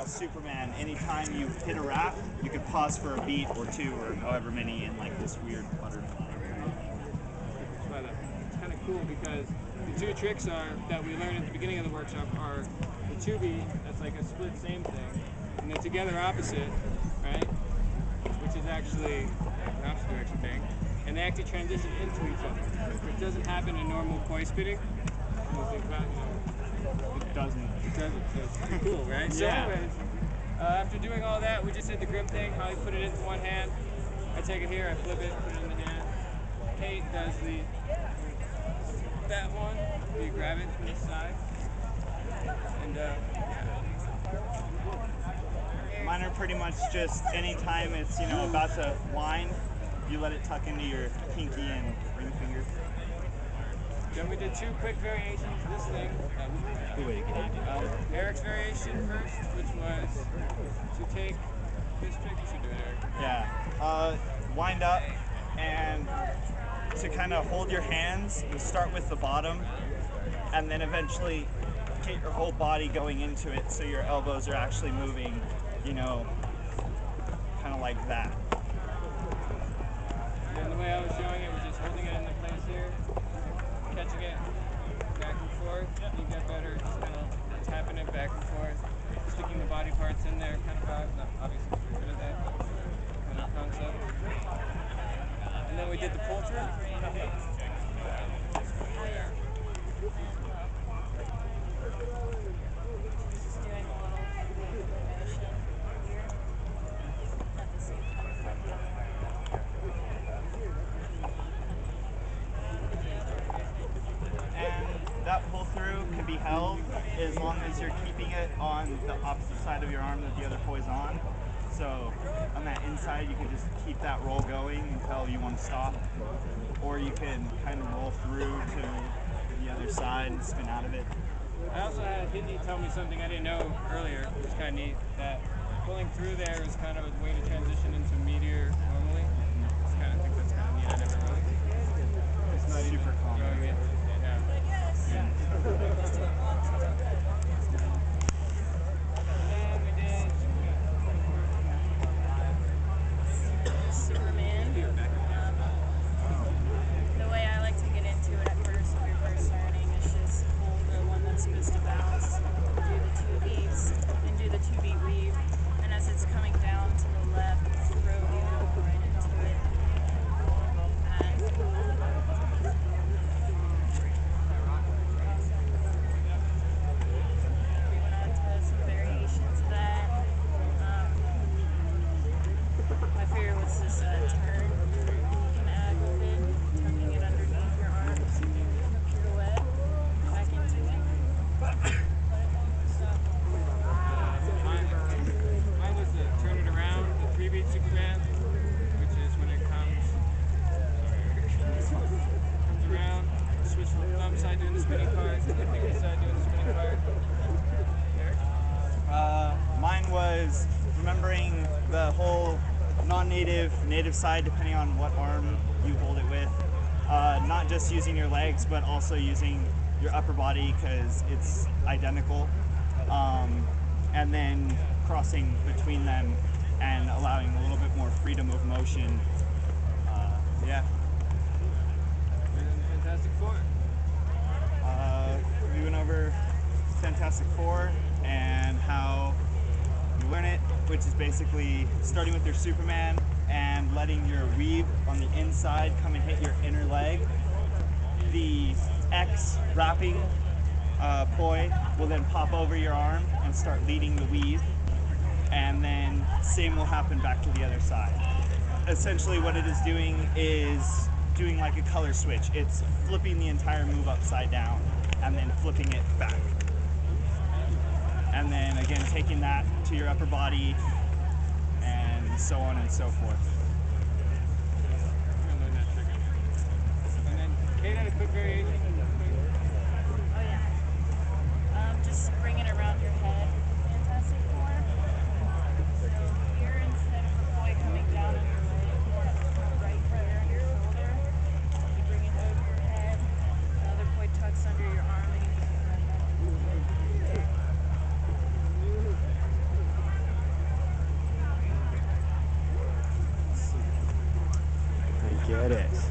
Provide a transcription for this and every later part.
how Superman, anytime you hit a wrap, you could pause for a beat or two or however many in like this weird butterfly. But it's kind of cool because the two tricks that we learned at the beginning of the workshop are the 2B, that's like a split same thing, and the together opposite, right? Which is actually the opposite direction thing. And they actually transition into each other, which doesn't happen in normal koi spitting. You think about, It doesn't. it doesn't, so it's pretty cool, right? So Yeah. anyways, after doing all that, we just did the grip thing, how you put it into one hand. I take it here, I flip it, put it in the hand. Kate does that one, you grab it from the side. And Mine are pretty much just anytime it's, about to wind, you let it tuck into your pinky and ring finger. then we did two quick variations of this thing. Eric's variation first, which was to take this trick. You should do it, Eric. Yeah. Wind up and to kind of hold your hands, you start with the bottom and then eventually get your whole body going into it so your elbows are actually moving, kind of like that. And the way I was showing it was just holding it into place here, catching it back and forth. You get better, just kind of tapping it back and forth, sticking the body parts in there, kind of not obviously get rid of that kind of concept. And then we did the pull through. That pull through can be held as long as you're keeping it on the opposite side of your arm that the other poi's on. So on that inside, you can just keep that roll going until you want to stop. Or you can kind of roll through to the other side and spin out of it. I also had Hindi tell me something I didn't know earlier, which is kind of neat, that pulling through there is kind of a way to transition into meteor normally. I think that's kind of neat. I never really. It's not Super even common. going in. Yeah. Superman. The way I like to get into it at first when you're first starting is just hold the one that's supposed to bounce, do the 2Bs, and do the 2B weave. And as it's coming down to the left, throw the elbow right into it. We went on to some variations of that. My favorite was this turn. You can add with it, tucking it underneath your arms, pirouette, back into it. Mine was the turn it around, the 3-beat Superman, which is when it comes around, switch from the thumb side doing the spinning part to the finger side doing the spinning part. Mine was remembering the whole non-native, native side, depending on what arm you hold it with. Not just using your legs, but also using your upper body because it's identical. And then crossing between them and allowing a little bit more freedom of motion. Yeah. And then the Fantastic Four. We went over Fantastic Four and how you learn it, which is basically starting with your Superman and letting your weave on the inside come and hit your inner leg. The X wrapping poi will then pop over your arm and start leading the weave, and then same will happen back to the other side. Essentially what it is doing like a color switch. It's flipping the entire move upside down and then flipping it back. And then again taking that to your upper body and so on and so forth. I'm gonna learn that trick. And then Kate had a quick variation. Oh yeah. Just bring it around your head. Fantastic Four. So here, instead of the poi coming down on your leg, right here on your shoulder, you bring it over your head. Another poi tucks under your arm and you bring it right back. It is.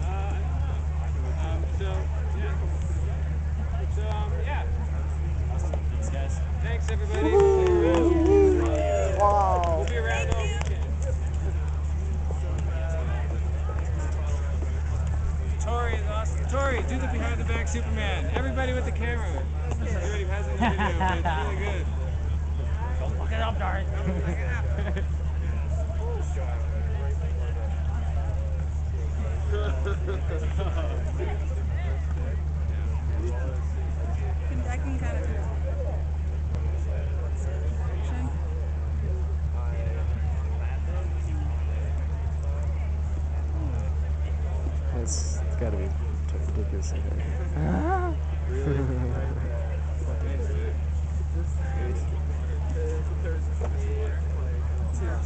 I don't know. Yeah. Awesome. Thanks, guys. Thanks, everybody. Wow. We'll be around all weekend. Tori is awesome. Tori, do the behind the back Superman. Everybody with the camera. Everybody has it in the video, but it's really good. Don't fuck it up, darn. That can kind of action. It's gotta be ridiculous.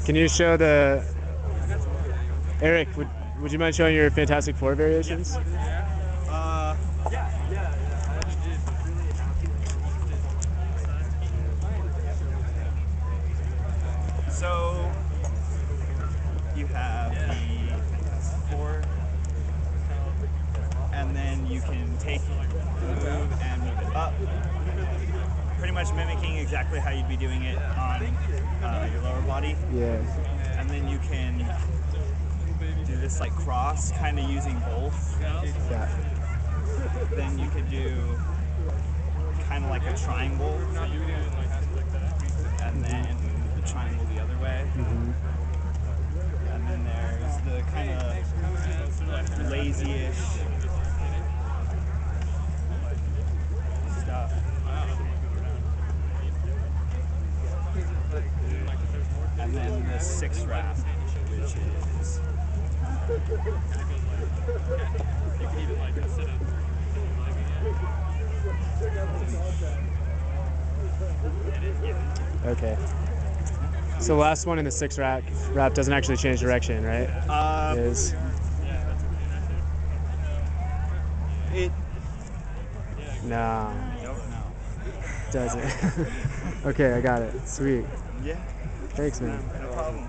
Can you show the Eric? Would you mind showing your Fantastic Four variations? So you have the Fantastic Four, and then you can take the move and move it up, pretty much mimicking exactly how you'd be doing it on your lower body. Yeah. And then you can do this like cross, kind of using both. Yeah. Then you could do kind of like a triangle, and then the triangle the other way. Mm-hmm. And then there's the kind of lazy-ish stuff. And then the sixth wrap, which is Okay. So the last one in the sixth wrap doesn't actually change direction, right? It is. It No, I don't know. doesn't. Okay, I got it. Sweet. Yeah, Thanks, man. no problem.